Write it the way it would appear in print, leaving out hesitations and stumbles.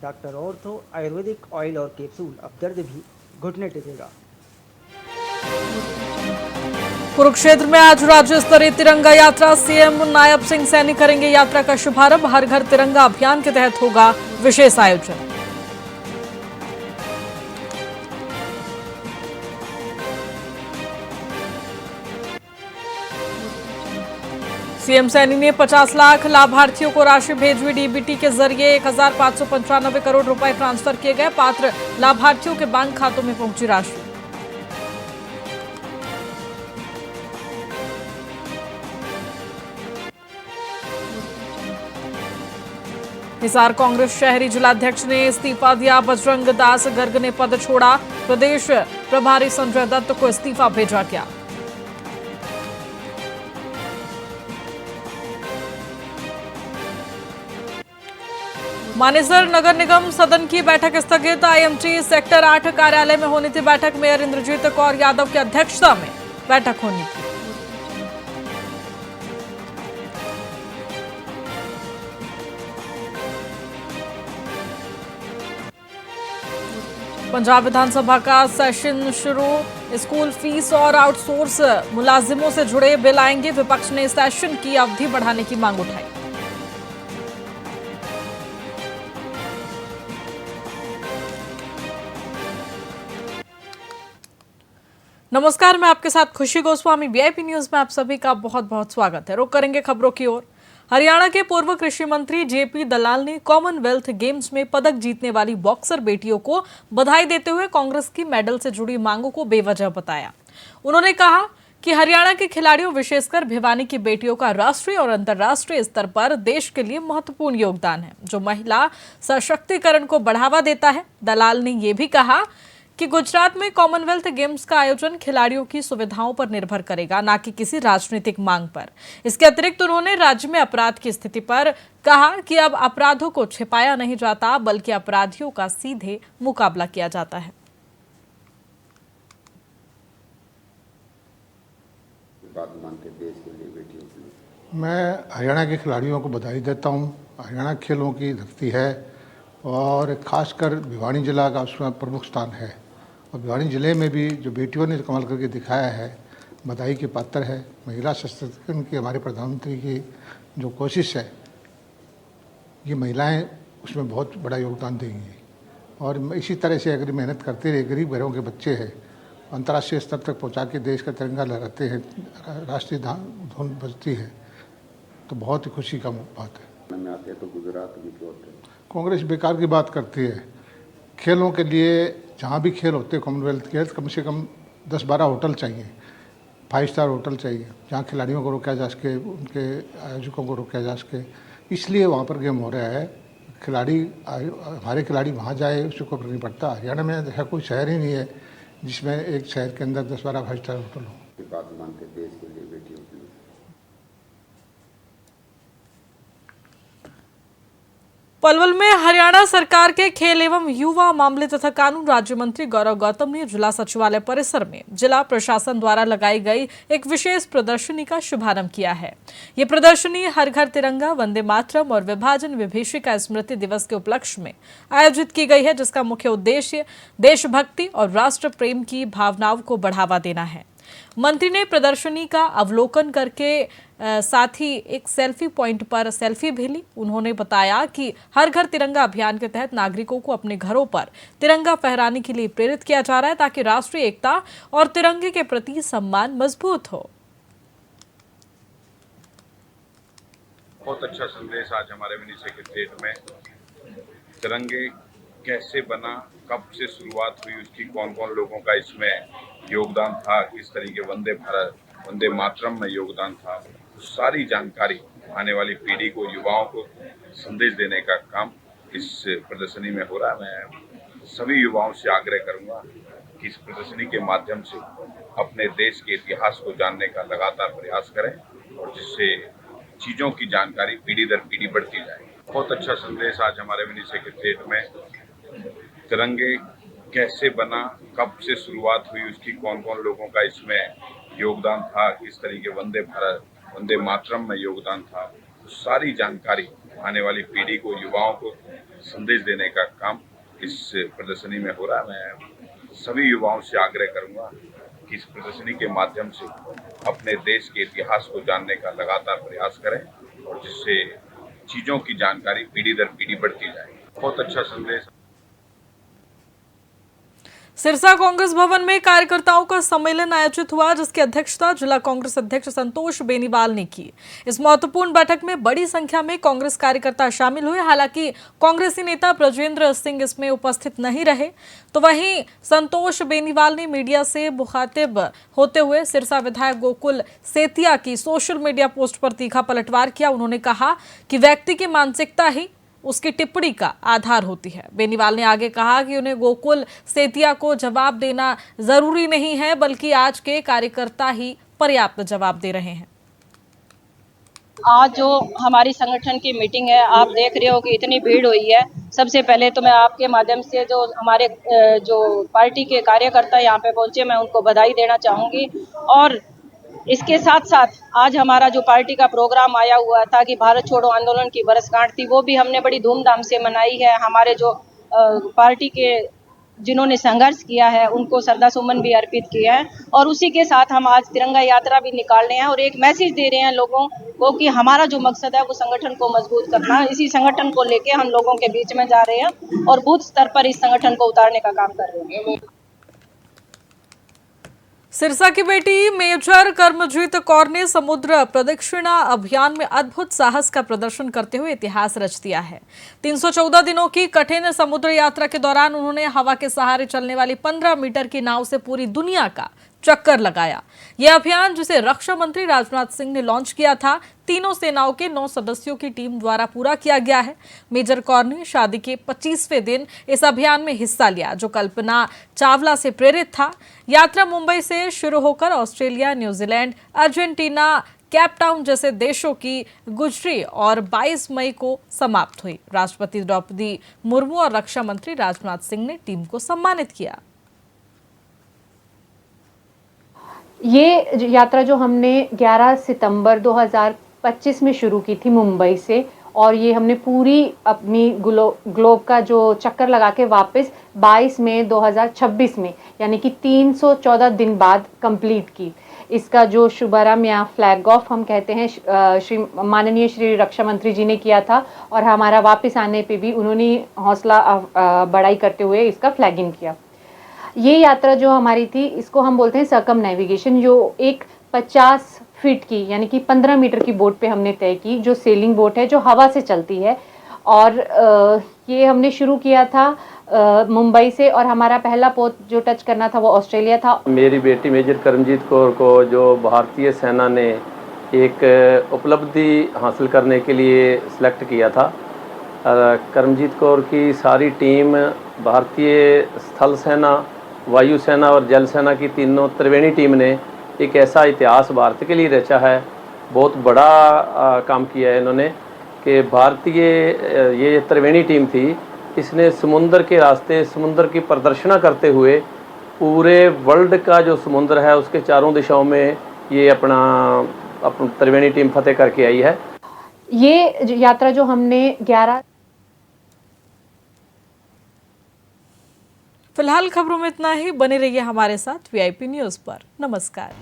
Doctor ortho Ayurvedic oil और capsule अब दर्द भी घुटने टेकेगा। कुरुक्षेत्र में आज राज्य स्तरीय तिरंगा यात्रा, सीएम नायब सिंह सैनी करेंगे यात्रा का शुभारंभ। हर घर तिरंगा अभियान के तहत होगा विशेष आयोजन। सीएम सैनी ने 50 लाख लाभार्थियों को राशि भेजी। डीबीटी के जरिए 1595 करोड़ रुपए ट्रांसफर किए गए। पात्र लाभार्थियों के बैंक खातों में पहुंची राशि। हिसार कांग्रेस शहरी जिलाध्यक्ष ने इस्तीफा दिया। बजरंग दास गर्ग ने पद छोड़ा। प्रदेश प्रभारी संजय दत्त को इस्तीफा भेजा गया। मानेसर नगर निगम सदन की बैठक स्थगित। आईएमटी सेक्टर 8 कार्यालय में होनी थी बैठक। मेयर इंद्रजीत कौर यादव की अध्यक्षता में बैठक होनी थी। पंजाब विधानसभा का सेशन शुरू। स्कूल फीस और आउटसोर्स मुलाजिमों से जुड़े बिल आएंगे। विपक्ष ने सेशन की अवधि बढ़ाने की मांग उठाई। नमस्कार, मैं आपके साथ खुशी गोस्वामी। वीआईपी न्यूज में आप सभी का बहुत बहुत स्वागत है। रुक करेंगे खबरों की ओर। हरियाणा के पूर्व कृषि मंत्री जेपी दलाल ने कॉमनवेल्थ गेम्स में पदक जीतने वाली बॉक्सर बेटियों को बधाई देते हुए कांग्रेस की मेडल से जुड़ी मांगों को बेवजह बताया। उन्होंने कहा कि हरियाणा के खिलाड़ियों, विशेषकर भिवानी की बेटियों का राष्ट्रीय और अंतर्राष्ट्रीय स्तर पर देश के लिए महत्वपूर्ण योगदान है, जो महिला सशक्तिकरण को बढ़ावा देता है। दलाल ने यह भी कहा कि गुजरात में कॉमनवेल्थ गेम्स का आयोजन खिलाड़ियों की सुविधाओं पर निर्भर करेगा, न कि किसी राजनीतिक मांग पर। इसके अतिरिक्त उन्होंने राज्य में अपराध की स्थिति पर कहा कि अब अपराधों को छिपाया नहीं जाता, बल्कि अपराधियों का सीधे मुकाबला किया जाता है। मैं हरियाणा के खिलाड़ियों को बधाई देता हूं। हरियाणा खेलों की धरती है और खासकर भिवानी जिला का उसमें प्रमुख स्थान है। और भिवानी जिले में भी जो बेटियों ने कमाल करके दिखाया है, बधाई के पात्र है। महिला सशक्तिकरण की हमारे प्रधानमंत्री की जो कोशिश है, ये महिलाएं उसमें बहुत बड़ा योगदान देंगी। और इसी तरह से अगर मेहनत करते रहे, गरीब घरों के बच्चे हैं, अंतर्राष्ट्रीय स्तर तक पहुंचा के देश का तिरंगा लहराते हैं, राष्ट्रीय धुन बजती है, तो बहुत ही खुशी का बात है। में आते हैं तो गुजरात में क्यों होते हैं? कांग्रेस बेकार की बात करती है। खेलों के लिए जहाँ भी खेल होते हैं कॉमनवेल्थ के, कम से कम 10-12 होटल चाहिए, 5 स्टार होटल चाहिए, जहाँ खिलाड़ियों को रोका जा सके, उनके आयोजकों को रोका जा सके। इसलिए वहाँ पर गेम हो रहा है। हमारे खिलाड़ी वहाँ जाए, उसको फर्क नहीं पड़ता। हरियाणा में ऐसा कोई शहर ही नहीं है जिसमें एक शहर के अंदर 10-12 5 स्टार होटल हो। बात मानते देश के लिए, बेटियों के लिए। पलवल में हरियाणा सरकार के खेल एवं युवा मामले तथा कानून राज्य मंत्री गौरव गौतम ने जिला सचिवालय परिसर में जिला प्रशासन द्वारा लगाई गई एक विशेष प्रदर्शनी का शुभारंभ किया है। ये प्रदर्शनी हर घर तिरंगा, वंदे मातरम और विभाजन विभीषिका स्मृति दिवस के उपलक्ष्य में आयोजित की गई है, जिसका मुख्य उद्देश्य देशभक्ति और राष्ट्र प्रेम की भावनाओं को बढ़ावा देना है। मंत्री ने प्रदर्शनी का अवलोकन करके साथ ही एक सेल्फी पॉइंट पर सेल्फी भी ली। उन्होंने बताया कि हर घर तिरंगा अभियान के तहत नागरिकों को अपने घरों पर तिरंगा फहराने के लिए प्रेरित किया जा रहा है, ताकि राष्ट्रीय एकता और तिरंगे के प्रति सम्मान मजबूत हो। बहुत अच्छा संदेश आज हमारे मिनी सेक्रेटरिएट में। तिरंगे कैसे बना, कब से शुरुआत हुई, उसकी कौन कौन लोगों का इसमें योगदान था, किस तरीके वंदे भारत, वंदे मातरम में योगदान था, सारी जानकारी आने वाली पीढ़ी को, युवाओं को संदेश देने का काम इस प्रदर्शनी में हो रहा है। मैं सभी युवाओं से आग्रह करूंगा कि इस प्रदर्शनी के माध्यम से अपने देश के इतिहास को जानने का लगातार प्रयास करें, और जिससे चीज़ों की जानकारी पीढ़ी दर पीढ़ी बढ़ती जाए। बहुत अच्छा संदेश आज हमारे मिनी सेक्रेटरिएट में। तिरंगे कैसे बना, कब से शुरुआत हुई, उसकी कौन कौन लोगों का इसमें योगदान था, किस तरीके वंदे भारत, वंदे मातरम में योगदान था, सारी जानकारी आने वाली पीढ़ी को, युवाओं को संदेश देने का काम इस प्रदर्शनी में हो रहा है। मैं सभी युवाओं से आग्रह करूंगा कि इस प्रदर्शनी के माध्यम से अपने देश के इतिहास को जानने का लगातार प्रयास करें और जिससे चीजों की जानकारी पीढ़ी दर पीढ़ी बढ़ती जाए। बहुत अच्छा संदेश। सिरसा कांग्रेस भवन में कार्यकर्ताओं का सम्मेलन आयोजित हुआ, जिसकी अध्यक्षता जिला कांग्रेस अध्यक्ष संतोष बेनीवाल ने की। इस महत्वपूर्ण बैठक में बड़ी संख्या में कांग्रेस कार्यकर्ता शामिल हुए। हालांकि कांग्रेसी नेता ब्रजेंद्र सिंह इसमें उपस्थित नहीं रहे, तो वहीं संतोष बेनीवाल ने मीडिया से मुखातिब होते हुए सिरसा विधायक गोकुल सेतिया की सोशल मीडिया पोस्ट पर तीखा पलटवार किया। उन्होंने कहा कि व्यक्ति की मानसिकता ही उसकी टिप्पणी का आधार होती है। बेनीवाल ने आगे कहा कि उन्हें गोकुल सेतिया को जवाब देना जरूरी नहीं है, बल्कि आज के कार्यकर्ता ही पर्याप्त जवाब दे रहे हैं। आज जो हमारी संगठन की मीटिंग है, आप देख रहे हो कि इतनी भीड़ हुई है। सबसे पहले तो मैं आपके माध्यम से जो हमारे जो पार्टी के कार्यकर्ता यहाँ पे पहुंचे, मैं उनको बधाई देना चाहूँगी। और इसके साथ साथ आज हमारा जो पार्टी का प्रोग्राम आया हुआ था कि भारत छोड़ो आंदोलन की बरसगांठ थी, वो भी हमने बड़ी धूमधाम से मनाई है। हमारे जो पार्टी के जिन्होंने संघर्ष किया है उनको श्रद्धा सुमन भी अर्पित किया है। और उसी के साथ हम आज तिरंगा यात्रा भी निकाल रहे हैं और एक मैसेज दे रहे हैं लोगों को कि हमारा जो मकसद है वो संगठन को मजबूत करना है। इसी संगठन को लेके हम लोगों के बीच में जा रहे हैं और बूथ स्तर पर इस संगठन को उतारने का काम कर रहे हैं। सिरसा की बेटी मेजर कर्मजीत कौर ने समुद्र प्रदक्षिणा अभियान में अद्भुत साहस का प्रदर्शन करते हुए इतिहास रच दिया है। 314 दिनों की कठिन समुद्र यात्रा के दौरान उन्होंने हवा के सहारे चलने वाली 15 मीटर की नाव से पूरी दुनिया का चक्कर लगाया। यह अभियान, जिसे रक्षा मंत्री राजनाथ सिंह ने लॉन्च किया था, तीनों सेनाओं के 9 सदस्यों की टीम द्वारा पूरा किया गया है। मेजर कौर ने शादी के 25वें दिन इस अभियान में हिस्सा लिया, जो कल्पना चावला से प्रेरित था। यात्रा मुंबई से शुरू होकर Australia, New Zealand, Argentina, Cape Town जैसे देशों की गुजरी और 22 मई को समाप्त हुई। राष्ट्रपति द्रौपदी मुर्मू और रक्षा मंत्री राजनाथ सिंह ने टीम को सम्मानित किया। ये यात्रा जो हमने 11 सितंबर 2025 में शुरू की थी मुंबई से, और ये हमने पूरी अपनी ग्लोब का जो चक्कर लगा के वापस 22 मई 2026 में, यानी कि 314 दिन बाद कंप्लीट की। इसका जो शुभारंभ या फ्लैग ऑफ हम कहते हैं, माननीय श्री रक्षा मंत्री जी ने किया था, और हमारा वापस आने पे भी उन्होंने हौसला बढ़ाई करते हुए इसका फ्लैगिंग किया। ये यात्रा जो हमारी थी, इसको हम बोलते हैं सर्कम नेविगेशन, जो एक 50 फीट की यानी कि 15 मीटर की बोट पे हमने तय की, जो सेलिंग बोट है, जो हवा से चलती है। और ये हमने शुरू किया था मुंबई से, और हमारा पहला पोत जो टच करना था वो ऑस्ट्रेलिया था। मेरी बेटी मेजर करमजीत कौर को जो भारतीय सेना ने एक उपलब्धि हासिल करने के लिए सिलेक्ट किया था, करमजीत कौर की सारी टीम भारतीय स्थल सेना, वायुसेना और जल सेना की तीनों त्रिवेणी टीम ने एक ऐसा इतिहास भारत के लिए रचा है। बहुत बड़ा काम किया है इन्होंने कि भारतीय ये त्रिवेणी टीम थी, इसने समुद्र के रास्ते, समुद्र की प्रदर्शना करते हुए पूरे वर्ल्ड का जो समुद्र है उसके चारों दिशाओं में ये अपना त्रिवेणी टीम फतेह करके आई है। ये यात्रा जो हमने 11 फिलहाल खबरों में इतना ही। बने रहिए हमारे साथ VIP न्यूज़ पर। नमस्कार।